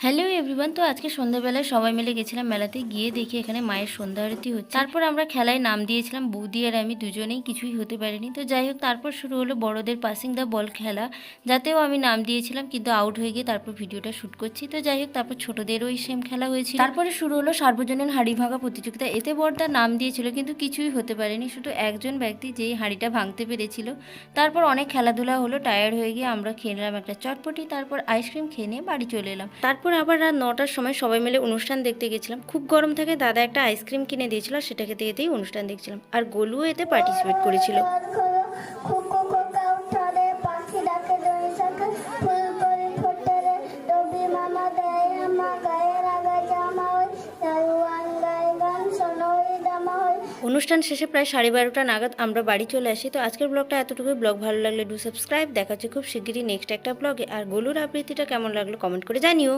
Hello everyone. তো আজকে সন্ধ্যাবেলায় সবাই মিলে গেছিলাম মেলাতে, গিয়ে দেখি এখানে মায়ের সন্ধ্যা আরতি হচ্ছে। তারপর আমরা খেলায় নাম দিয়েছিলাম, বৌদি আর আমি দুজনেই, কিছুই হতে পারিনি। তো যাই হোক, তারপর শুরু হলো বড়দের পাসিং দ্য বল খেলা, যাতেও আমি নাম দিয়েছিলাম কিন্তু আউট হয়ে গিয়ে তারপর ভিডিওটা শ্যুট করছি। তো যাই হোক, তারপর ছোটদেরও এই সেম খেলা হয়েছিল। তারপরে শুরু হলো সার্বজনীন হাঁড়ি ভাঙা প্রতিযোগিতা। এতে বড়দা নাম দিয়েছিল কিন্তু কিছুই হতে পারেনি, শুধু একজন ব্যক্তি যেই হাঁড়িটা ভাঙতে পেরেছিল। তারপর অনেক খেলাধুলা হলো, টায়ার্ড হয়ে গিয়ে আমরা খেয়ে নিলাম একটা চটপটি, তারপর আইসক্রিম খেয়ে নিয়ে বাড়ি চলে এলাম। তারপর আবার রাত 9টার সময় সবাই মিলে অনুষ্ঠান দেখতে গেছিলাম। খুব গরম থাকে, দাদা একটা আইসক্রিম কিনে দিয়েছিল, সেটা খেতে খেতেই অনুষ্ঠান দেখছিলাম। আর গোলুও এতে পার্টিসিপেট করেছিল। অনুষ্ঠান শেষে প্রায় 12:30 নাগাদ আমরা বাড়ি চলে আসি। তো আজকের ব্লগটা এতটুকুই। ব্লগ ভালো লাগলে ডু সাবস্ক্রাইব। দেখা হচ্ছে খুব শিগগিরই নেক্সট একটা ব্লগে। আর গোলুর আবৃত্তিটা কেমন লাগলো কমেন্ট করে জানিও।